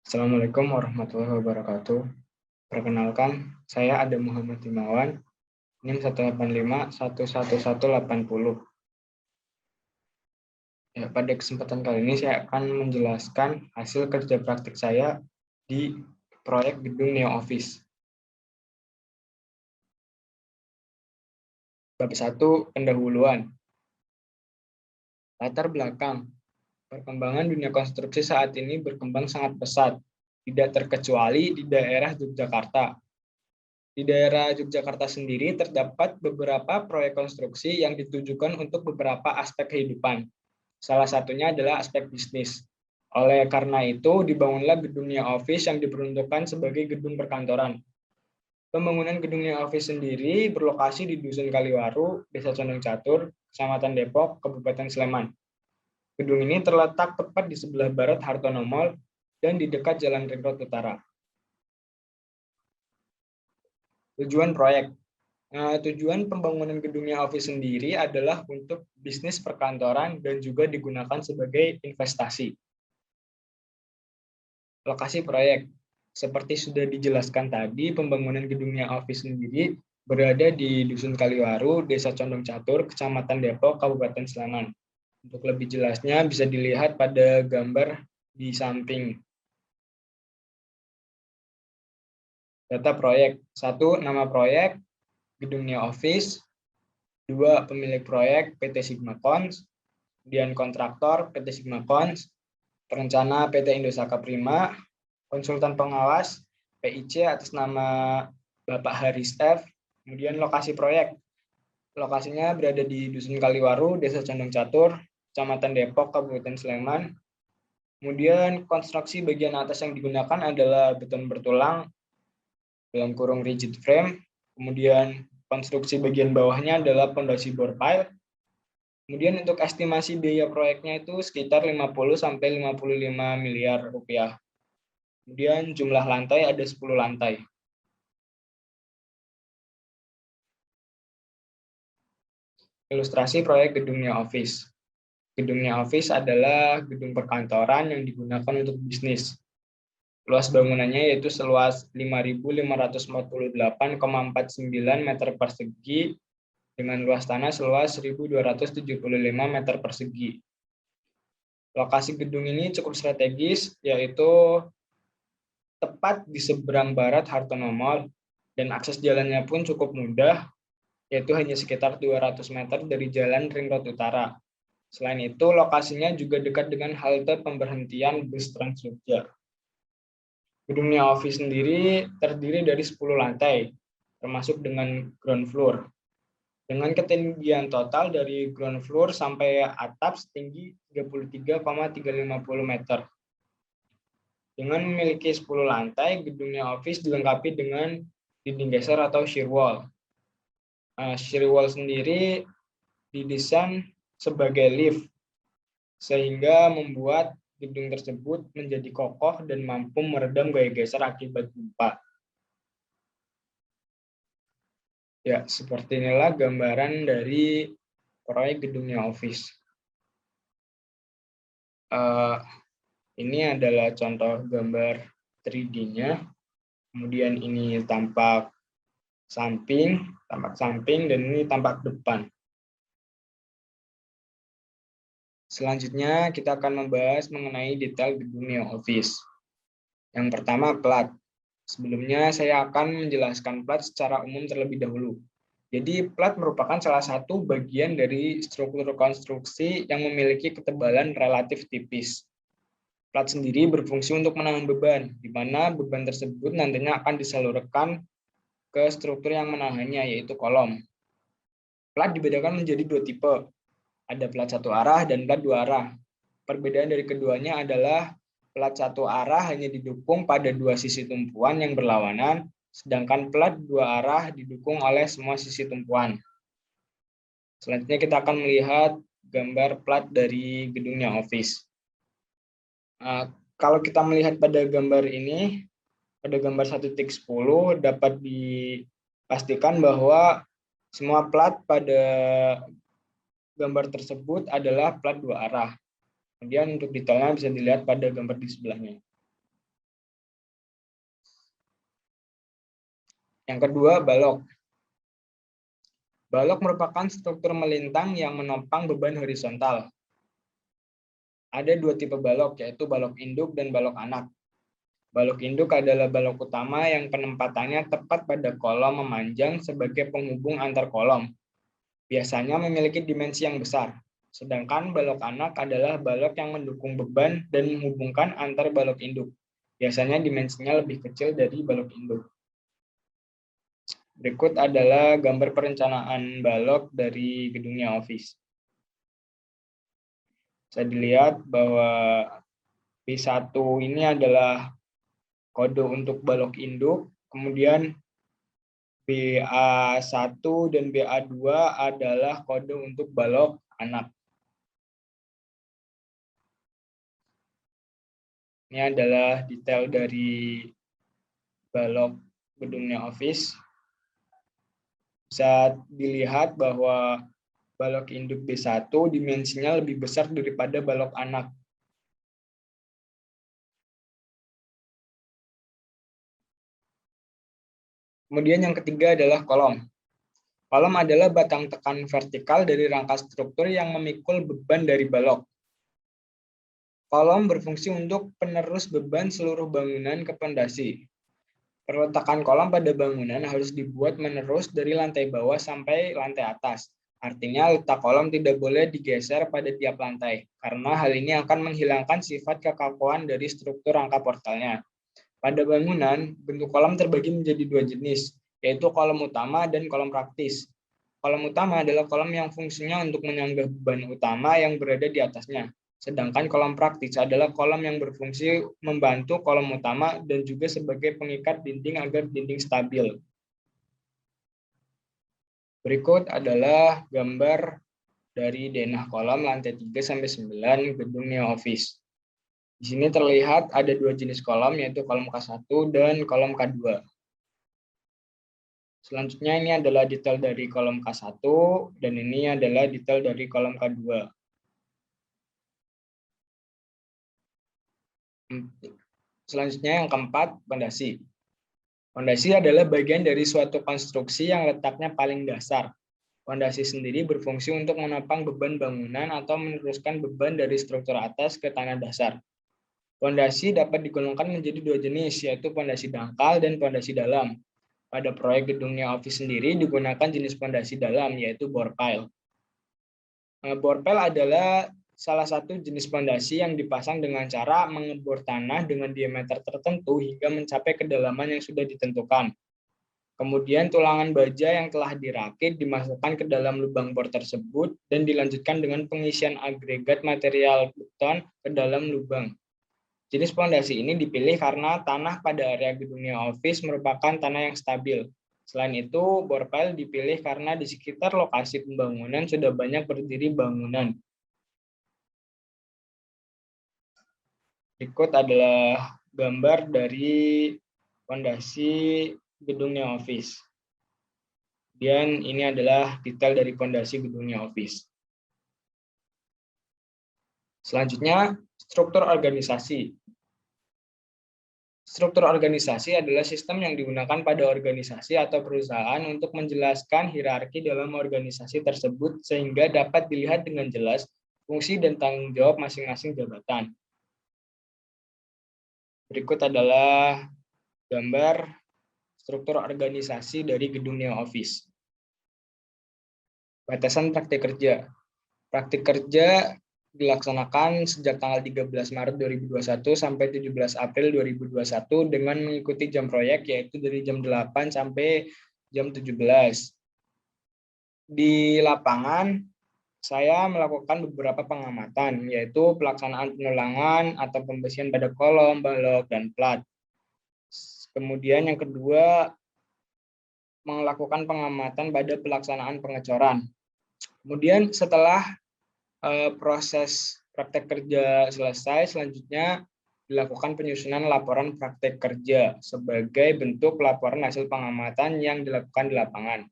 Assalamualaikum warahmatullahi wabarakatuh. Perkenalkan, saya Adam Muhammad Himawan, NIM 185111180. Ya, pada kesempatan kali ini saya akan menjelaskan hasil kerja praktik saya di proyek gedung Neo Office. Bab 1, pendahuluan. Latar belakang. Perkembangan dunia konstruksi saat ini berkembang sangat pesat, tidak terkecuali di daerah Yogyakarta. Di daerah Yogyakarta sendiri terdapat beberapa proyek konstruksi yang ditujukan untuk beberapa aspek kehidupan. Salah satunya adalah aspek bisnis. Oleh karena itu, dibangunlah gedung Nia Office yang diperuntukkan sebagai gedung perkantoran. Pembangunan gedung Nia Office sendiri berlokasi di Dusun Kaliwaru, Desa Condong Catur, Kecamatan Depok, Kabupaten Sleman. Gedung ini terletak tepat di sebelah barat Hartono Mall dan di dekat Jalan Ring Road Utara. Tujuan proyek. Tujuan pembangunan gedungnya Office sendiri adalah untuk bisnis perkantoran dan juga digunakan sebagai investasi. Lokasi proyek. Seperti sudah dijelaskan tadi, pembangunan gedungnya Office sendiri berada di Dusun Kaliwaru, Desa Condong Catur, Kecamatan Depok, Kabupaten Sleman. Untuk lebih jelasnya bisa dilihat pada gambar di samping. Data proyek. 1. Nama proyek, gedungnya Office. 2. Pemilik proyek, PT Sigma Cons. Kemudian kontraktor, PT Sigma Cons. Perencana, PT Indosaka Prima. Konsultan pengawas, PIC atas nama Bapak Haris F. Kemudian lokasi proyek. Lokasinya berada di Dusun Kaliwaru, Desa Condong Catur, Kecamatan Depok, Kabupaten Sleman. Kemudian konstruksi bagian atas yang digunakan adalah beton bertulang dalam kurung rigid frame. Kemudian konstruksi bagian bawahnya adalah pondasi bore pile. Kemudian untuk estimasi biaya proyeknya itu sekitar 50 sampai 55 miliar rupiah. Kemudian jumlah lantai ada 10 lantai. Ilustrasi proyek gedungnya Office. Gedungnya Office adalah gedung perkantoran yang digunakan untuk bisnis. Luas bangunannya yaitu seluas 5.548,49 meter persegi dengan luas tanah seluas 1.275 meter persegi. Lokasi gedung ini cukup strategis, yaitu tepat di seberang barat Hartono Mall, dan akses jalannya pun cukup mudah, yaitu hanya sekitar 200 meter dari Jalan Ring Road Utara. Selain itu, lokasinya juga dekat dengan halte pemberhentian bus Trans Jogja. Gedungnya Office sendiri terdiri dari 10 lantai, termasuk dengan ground floor. Dengan ketinggian total dari ground floor sampai atap setinggi 33,350 meter. Dengan memiliki 10 lantai, gedungnya Office dilengkapi dengan dinding geser atau shear wall. Shear wall sendiri didesain sebagai lift, sehingga membuat gedung tersebut menjadi kokoh dan mampu meredam gaya geser akibat gempa. Ya, seperti inilah gambaran dari proyek gedungnya Office. Ini adalah contoh gambar 3D-nya. Kemudian ini tampak samping, dan ini tampak depan. Selanjutnya kita akan membahas mengenai detail gedung Neo Office. Yang pertama, plat. Sebelumnya saya akan menjelaskan plat secara umum terlebih dahulu. Jadi plat merupakan salah satu bagian dari struktur konstruksi yang memiliki ketebalan relatif tipis. Plat sendiri berfungsi untuk menahan beban, di mana beban tersebut nantinya akan disalurkan ke struktur yang menahannya, yaitu kolom. Plat dibedakan menjadi 2 tipe. Ada plat satu arah dan plat 2 arah. Perbedaan dari keduanya adalah plat satu arah hanya didukung pada 2 sisi tumpuan yang berlawanan, sedangkan plat 2 arah didukung oleh semua sisi tumpuan. Selanjutnya kita akan melihat gambar plat dari gedungnya Office. Kalau kita melihat pada gambar ini, pada gambar 1.10 dapat dipastikan bahwa semua plat pada gambar tersebut adalah plat 2 arah. Kemudian untuk detailnya bisa dilihat pada gambar di sebelahnya. Yang kedua, balok. Balok merupakan struktur melintang yang menopang beban horizontal. Ada dua tipe balok, yaitu balok induk dan balok anak. Balok induk adalah balok utama yang penempatannya tepat pada kolom memanjang sebagai penghubung antar kolom. Biasanya memiliki dimensi yang besar. Sedangkan balok anak adalah balok yang mendukung beban dan menghubungkan antar balok induk. Biasanya dimensinya lebih kecil dari balok induk. Berikut adalah gambar perencanaan balok dari gedungnya Office. Bisa dilihat bahwa P1 ini adalah kode untuk balok induk, kemudian BA1 dan BA2 adalah kode untuk balok anak. Ini adalah detail dari balok gedungnya Office. Bisa dilihat bahwa balok induk B1 dimensinya lebih besar daripada balok anak. Kemudian yang ketiga adalah kolom. Kolom adalah batang tekan vertikal dari rangka struktur yang memikul beban dari balok. Kolom berfungsi untuk penerus beban seluruh bangunan ke pondasi. Perletakan kolom pada bangunan harus dibuat menerus dari lantai bawah sampai lantai atas. Artinya letak kolom tidak boleh digeser pada tiap lantai, karena hal ini akan menghilangkan sifat kekakuan dari struktur rangka portalnya. Pada bangunan, bentuk kolom terbagi menjadi dua jenis, yaitu kolom utama dan kolom praktis. Kolom utama adalah kolom yang fungsinya untuk menyanggah beban utama yang berada di atasnya. Sedangkan kolom praktis adalah kolom yang berfungsi membantu kolom utama dan juga sebagai pengikat dinding agar dinding stabil. Berikut adalah gambar dari denah kolom lantai 3-9 gedung Neo Office. Di sini terlihat ada dua jenis kolom, yaitu kolom K1 dan kolom K2. Selanjutnya ini adalah detail dari kolom K1, dan ini adalah detail dari kolom K2. Selanjutnya yang keempat, pondasi. Pondasi adalah bagian dari suatu konstruksi yang letaknya paling dasar. Pondasi sendiri berfungsi untuk menopang beban bangunan atau meneruskan beban dari struktur atas ke tanah dasar. Pondasi dapat digolongkan menjadi dua jenis, yaitu pondasi dangkal dan pondasi dalam. Pada proyek gedungnya Office sendiri digunakan jenis pondasi dalam, yaitu bore pile. Bore pile adalah salah satu jenis pondasi yang dipasang dengan cara mengebor tanah dengan diameter tertentu hingga mencapai kedalaman yang sudah ditentukan. Kemudian tulangan baja yang telah dirakit dimasukkan ke dalam lubang bor tersebut dan dilanjutkan dengan pengisian agregat material beton ke dalam lubang. Jenis pondasi ini dipilih karena tanah pada area gedungnya Office merupakan tanah yang stabil. Selain itu, bore pile dipilih karena di sekitar lokasi pembangunan sudah banyak berdiri bangunan. Berikut adalah gambar dari pondasi gedungnya Office. Dan ini adalah detail dari pondasi gedungnya Office. Selanjutnya, struktur organisasi. Struktur organisasi adalah sistem yang digunakan pada organisasi atau perusahaan untuk menjelaskan hierarki dalam organisasi tersebut sehingga dapat dilihat dengan jelas fungsi dan tanggung jawab masing-masing jabatan. Berikut adalah gambar struktur organisasi dari gedung Neo Office. Batasan praktik kerja. Praktik kerja dilaksanakan sejak tanggal 13 Maret 2021 sampai 17 April 2021 dengan mengikuti jam proyek, yaitu dari jam 8 sampai jam 17. Di lapangan, saya melakukan beberapa pengamatan, yaitu pelaksanaan penulangan atau pembersihan pada kolom, balok, dan plat. Kemudian yang kedua, melakukan pengamatan pada pelaksanaan pengecoran. Kemudian setelah proses praktek kerja selesai, selanjutnya dilakukan penyusunan laporan praktek kerja sebagai bentuk laporan hasil pengamatan yang dilakukan di lapangan.